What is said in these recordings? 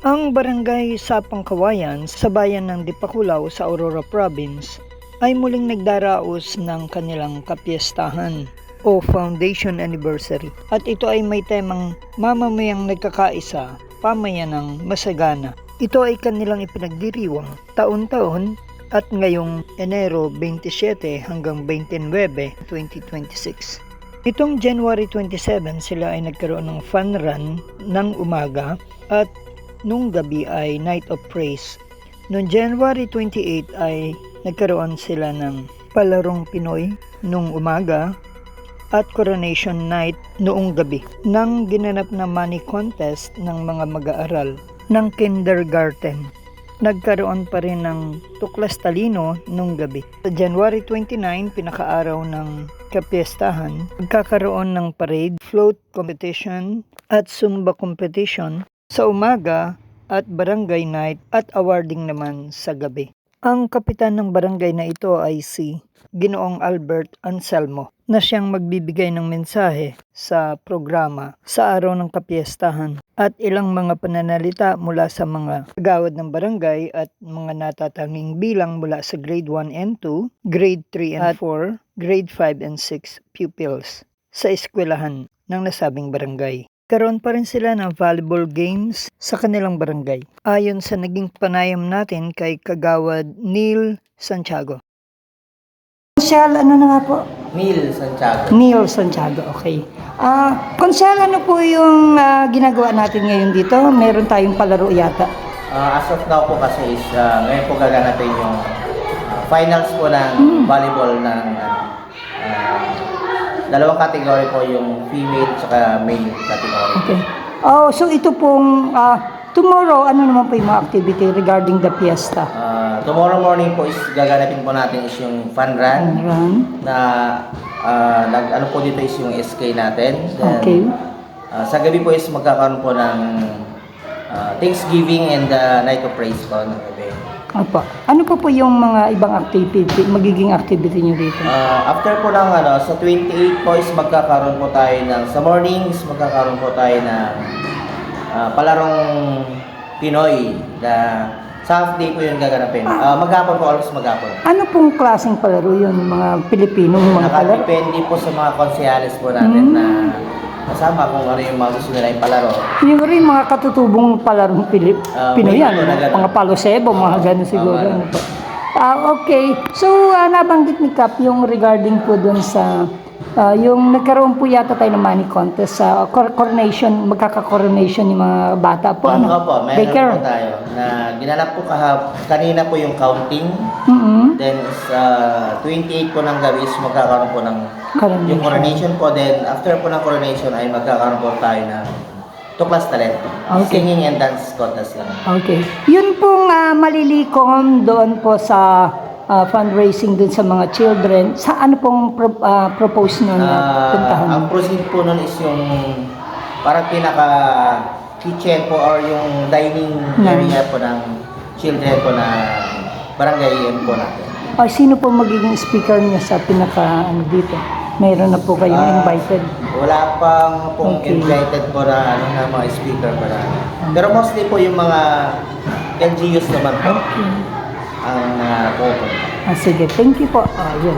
Ang barangay Sapang Kawayan sa bayan ng Dipakulaw sa Aurora Province ay muling nagdaraos ng kanilang kapiestahan o Foundation Anniversary. At ito ay may temang mamamayang nagkakaisa, pamayanang masagana. Ito ay kanilang ipinagdiriwang taon-taon at ngayong Enero 27 hanggang 29, 2026. Itong January 27 sila ay nagkaroon ng fun run ng umaga at nung gabi ay Night of Praise. Noong January 28 ay nagkaroon sila ng Palarong Pinoy nung umaga at Coronation Night noong gabi nang ginanap na money contest ng mga mag-aaral ng kindergarten. Nagkaroon pa rin ng Tuklas Talino nung gabi. Sa January 29, pinakaaraw ng kapiestahan, magkakaroon ng parade, float competition at Zumba competition sa umaga at barangay night at awarding naman sa gabi. Ang kapitan ng barangay na ito ay si Ginoong Albert Anselmo na siyang magbibigay ng mensahe sa programa sa araw ng kapiestahan at ilang mga pananalita mula sa mga kagawad ng barangay at mga natatanging bilang mula sa grade 1 and 2, grade 3 and 4, grade 5 and 6 pupils sa eskwelahan ng nasabing barangay. Karoon pa rin sila ng volleyball games sa kanilang barangay. Ayon sa naging panayam natin kay Kagawad Neil Santiago. Konsyal, ano na nga po? Neil Santiago. Neil Santiago, okay. Konsyal, ano po yung ginagawa natin ngayon dito? Meron tayong palaro yata. As of now po kasi is ngayon po gaganapin yung finals po ng volleyball ng dalawang category po, yung female at male category. Okay. Oh, so ito pong tomorrow, ano naman po yung mga activity regarding the fiesta? Tomorrow morning po is gaganapin po natin is yung fun run. Na ano po dito is yung SK natin. Then, okay. Sa gabi po is magkakaroon po ng Thanksgiving and Night of Praise po ng gabi. Opo. Ano po yung mga ibang activity, magiging activity nyo dito? After po ng sa 28 po is magkakaroon po tayo ng, sa mornings magkakaroon po tayo ng palarong Pinoy na sa half day po yun gaganapin. Maghapon po, almost maghapon. Ano pong klaseng palaro yun? Mga Pilipino mga palaro? Nakadepende po sa mga konsehalis po natin na kasama kung ano yung mga gusto nila yung palaro. Yung rin mga katutubong palarong Pinoy yan, mga palosebo, mga gano'n siguro. Okay, so nabanggit ni Kap yung regarding po dun sa yung nagkaroon po yata tayo ng money contest sa coronation, magkaka-coronation yung mga bata po. Po, meron po tayo na ginanap po kanina po yung counting. Then is 28 po ng gabi is magkakaroon po ng yung coronation po. Then after po ng coronation ay magkakaroon po tayo ng Tuklas Talent. Okay. Singing and dance contest lang. Okay. Yun pong malilikom doon po sa fundraising dun sa mga children. Sa ano pong propose nun na puntahan? Ang proceed po nun is yung parang pinaka kitchen po or yung dining area po ng children po na barangay po natin. Sino po magiging speaker niya sa pinaka dito? Mayroon na po kayong invited? Wala pang pong invited po na na mga speaker po na. Pero mostly po yung mga LGUs naman po. Okay. Ang pupunta. Sige, thank you po. Yun.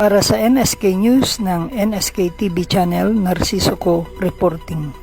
Para sa NSK News ng NSK TV Channel, Narciso Co reporting.